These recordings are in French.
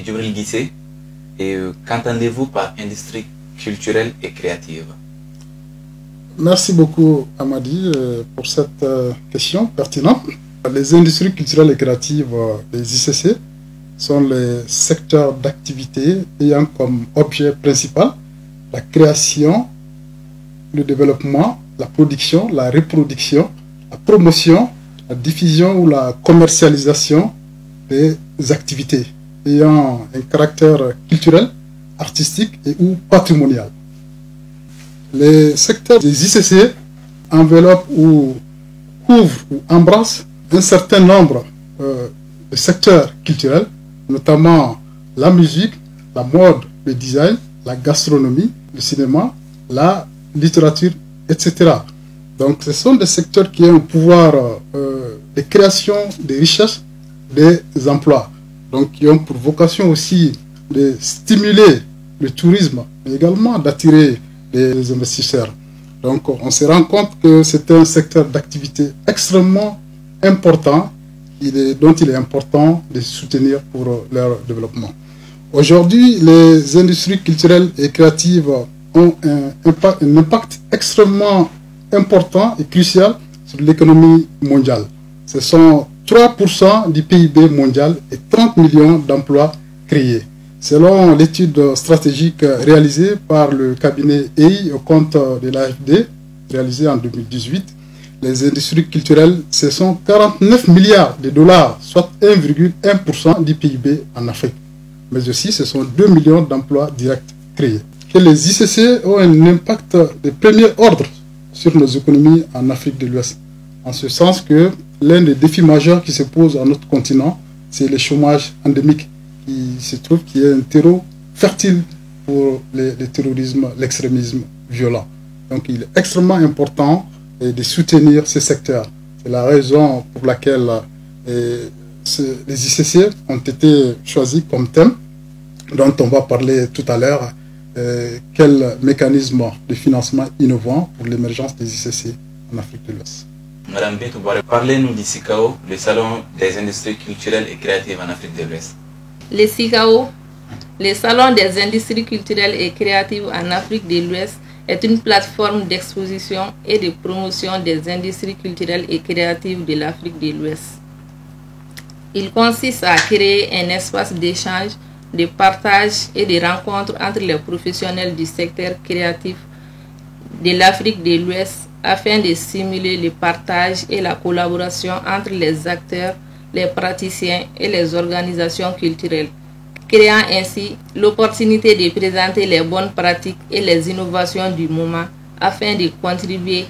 M. Djibril Guissé. Et qu'entendez-vous par industrie culturelle et créative? Merci beaucoup, Amadi, pour cette question pertinente. Les industries culturelles et créatives, les ICC, sont les secteurs d'activité ayant comme objet principal la création, le développement, la production, la reproduction, la promotion, la diffusion ou la commercialisation des activités ayant un caractère culturel, artistique et ou patrimonial. Les secteurs des ICC enveloppent ou couvrent ou embrassent un certain nombre de secteurs culturels, notamment la musique, la mode, le design, la gastronomie, le cinéma, la littérature, etc. Donc ce sont des secteurs qui ont un pouvoir de création des richesses, des emplois. Donc qui ont pour vocation aussi de stimuler le tourisme, mais également d'attirer les investisseurs. Donc on se rend compte que c'est un secteur d'activité extrêmement important dont il est important de soutenir pour leur développement. Aujourd'hui, les industries culturelles et créatives ont un impact extrêmement important et crucial sur l'économie mondiale. Ce sont 3% du PIB mondial et 30 millions d'emplois créés. Selon l'étude stratégique réalisée par le cabinet EY au compte de l'AFD, réalisée en 2018, les industries culturelles, ce sont 49 milliards de dollars, soit 1,1% du PIB en Afrique. Mais aussi, ce sont 2 millions d'emplois directs créés. Que les ICC ont un impact de premier ordre sur nos économies en Afrique de l'Ouest. En ce sens que l'un des défis majeurs qui se pose à notre continent, c'est le chômage endémique qui se trouve, qui est un terreau fertile pour le terrorisme, l'extrémisme violent. Donc il est extrêmement important de soutenir ces secteurs. C'est la raison pour laquelle les ICC ont été choisis comme thème, dont on va parler tout à l'heure, quel mécanisme de financement innovant pour l'émergence des ICC en Afrique de l'Ouest. Madame Bintou, parlez-nous du SICAO, le Salon des industries culturelles et créatives en Afrique de l'Ouest. Le SICAO, le Salon des industries culturelles et créatives en Afrique de l'Ouest, est une plateforme d'exposition et de promotion des industries culturelles et créatives de l'Afrique de l'Ouest. Il consiste à créer un espace d'échange, de partage et de rencontres entre les professionnels du secteur créatif de l'Afrique de l'Ouest afin de stimuler le partage et la collaboration entre les acteurs, les praticiens et les organisations culturelles, créant ainsi l'opportunité de présenter les bonnes pratiques et les innovations du moment afin de contribuer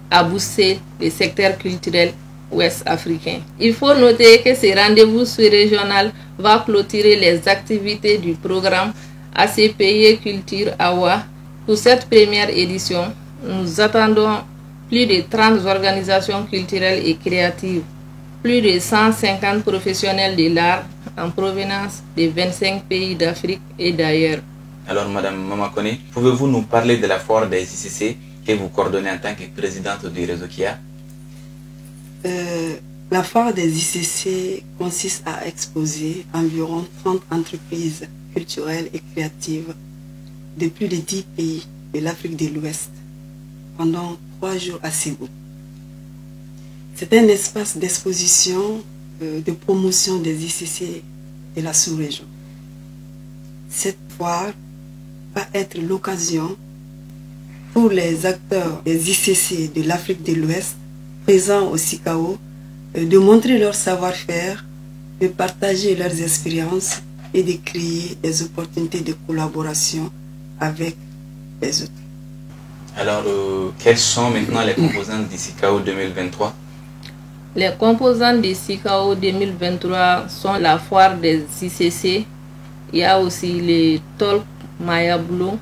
à booster le secteur culturel ouest-africain. Il faut noter que ce rendez-vous sous-régional va clôturer les activités du programme ACPI Culture AWA. Pour cette première édition, nous attendons plus de 30 organisations culturelles et créatives, plus de 150 professionnels de l'art en provenance de 25 pays d'Afrique et d'ailleurs. Alors, Madame Mamakone, pouvez-vous nous parler de la foire des ICC que vous coordonnez en tant que présidente du réseau KIA? La foire des ICC consiste à exposer environ 30 entreprises culturelles et créatives de plus de 10 pays de l'Afrique de l'Ouest pendant 3 jours à Ségou. C'est un espace d'exposition, de promotion des ICC de la sous-région. Cette foire va être l'occasion pour les acteurs des ICC de l'Afrique de l'Ouest présents au SICAO de montrer leur savoir-faire, de partager leurs expériences et de créer des opportunités de collaboration avec les autres. Alors, quelles sont maintenant les composantes du SICAO 2023? Les composantes du SICAO 2023 sont la foire des ICC, il y a aussi les talks Maya Blue,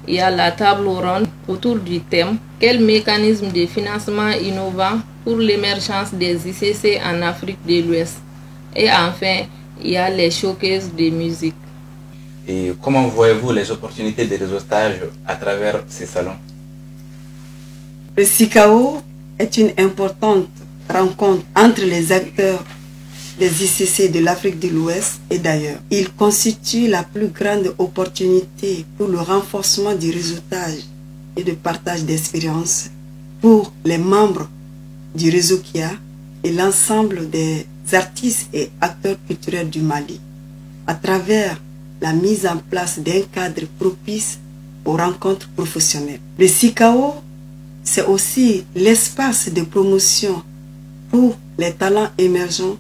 il y a la table ronde autour du thème « Quel mécanisme de financement innovant pour l'émergence des ICC en Afrique de l'Ouest ?» Et enfin, il y a les showcases de musique. Et comment voyez-vous les opportunités de réseautage à travers ces salons? Le SICAO est une importante rencontre entre les acteurs des ICC de l'Afrique de l'Ouest et d'ailleurs. Il constitue la plus grande opportunité pour le renforcement du réseautage et de partage d'expériences pour les membres du réseau KIA et l'ensemble des artistes et acteurs culturels du Mali, à travers la mise en place d'un cadre propice aux rencontres professionnelles. Le CICAO, c'est aussi l'espace de promotion pour les talents émergents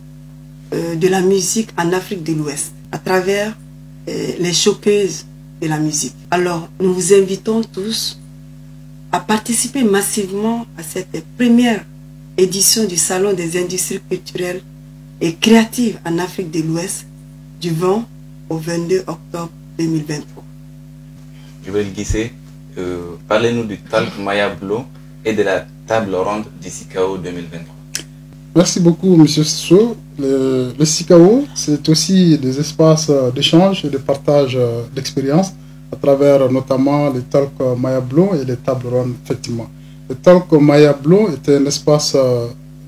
de la musique en Afrique de l'Ouest, à travers les showcases de la musique. Alors, nous vous invitons tous à participer massivement à cette première édition du Salon des industries culturelles et créatives en Afrique de l'Ouest du 20 au 22 octobre 2023. Djibril Guissé, parlez-nous du Talk Maya Blo et de la table ronde du CICAO 2023. Merci beaucoup, M. Sissou. Le CICAO, c'est aussi des espaces d'échange et de partage d'expériences à travers notamment les Talk Maya Blo et les tables rondes, effectivement. Le Talk Maya Blo est un espace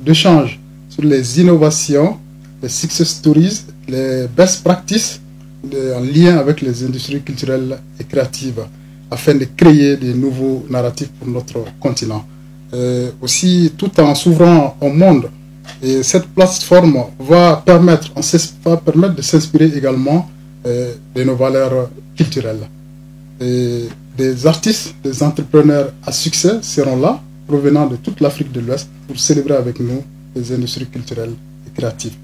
d'échange sur les innovations, les success stories, les best practices en lien avec les industries culturelles et créatives afin de créer des nouveaux narratifs pour notre continent. Aussi, tout en s'ouvrant au monde. Et cette plateforme va permettre de s'inspirer également de nos valeurs culturelles. Et des artistes, des entrepreneurs à succès seront là, provenant de toute l'Afrique de l'Ouest, pour célébrer avec nous les industries culturelles et créatives.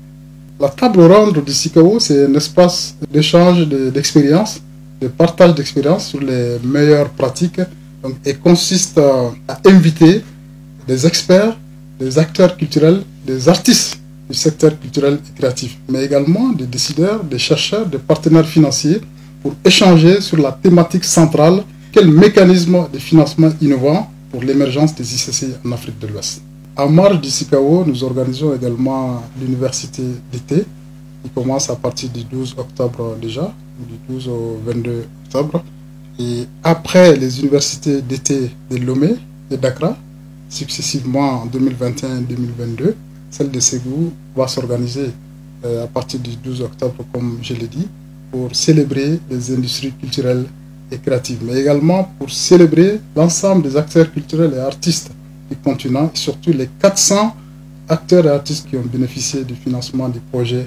La table ronde du CICAO, c'est un espace d'échange d'expériences, de partage d'expériences sur les meilleures pratiques, et consiste à inviter des experts, des acteurs culturels, des artistes du secteur culturel et créatif, mais également des décideurs, des chercheurs, des partenaires financiers pour échanger sur la thématique centrale, quel mécanisme de financement innovant pour l'émergence des ICC en Afrique de l'Ouest. En marge du CICAO, nous organisons également l'université d'été qui commence à partir du 12 octobre déjà, du 12 au 22 octobre. Et après les universités d'été de Lomé et d'Accra, successivement en 2021 et 2022, celle de Ségou va s'organiser à partir du 12 octobre, comme je l'ai dit, pour célébrer les industries culturelles et créatives, mais également pour célébrer l'ensemble des acteurs culturels et artistes du continent, et surtout les 400 acteurs et artistes qui ont bénéficié du financement du projet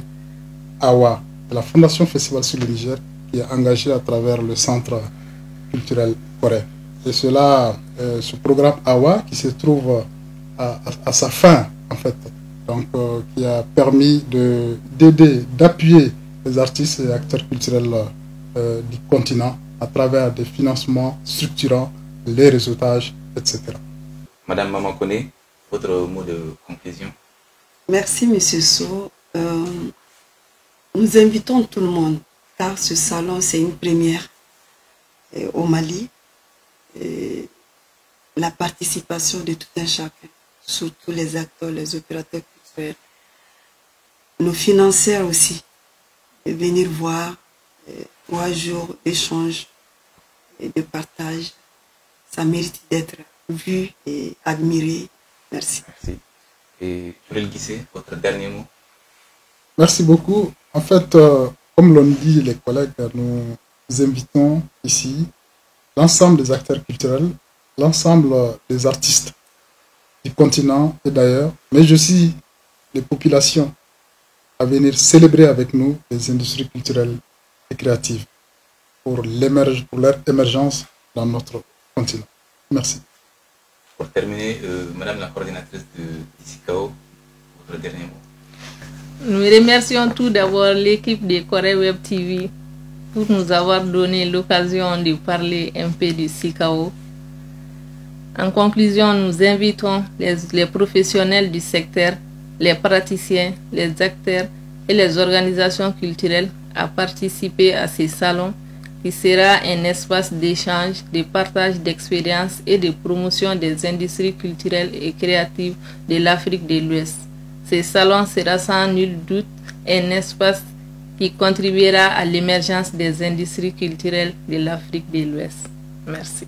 AWA, de la Fondation Festival sur le Niger, qui est engagée à travers le Centre culturel coréen. Et cela, ce programme AWA, qui se trouve à sa fin, en fait, donc qui a permis d'aider, d'appuyer les artistes et acteurs culturels du continent à travers des financements structurants, les réseautages, etc. Madame Mamakone, votre mot de conclusion. Merci, M. Sow. Nous invitons tout le monde, car ce salon, c'est une première au Mali. Et la participation de tout un chacun, surtout les acteurs, les opérateurs culturels, nos financiers aussi, de venir voir 3 jours d'échange et de partage. Ça mérite d'être vu et admiré. Merci. Merci. Et Djibril Guissé, votre dernier mot. Merci beaucoup. En fait, comme l'ont dit les collègues, nous invitons ici l'ensemble des acteurs culturels, l'ensemble des artistes du continent et d'ailleurs, mais aussi les populations à venir célébrer avec nous les industries culturelles et créatives pour leur émergence dans notre continent. Merci. Pour terminer, Madame la coordinatrice du CICAO, votre dernier mot. Nous remercions tout d'abord l'équipe de Corée Web TV pour nous avoir donné l'occasion de parler un peu du CICAO. En conclusion, nous invitons les professionnels du secteur, les praticiens, les acteurs et les organisations culturelles à participer à ces salons qui sera un espace d'échange, de partage d'expériences et de promotion des industries culturelles et créatives de l'Afrique de l'Ouest. Ce salon sera sans nul doute un espace qui contribuera à l'émergence des industries culturelles de l'Afrique de l'Ouest. Merci.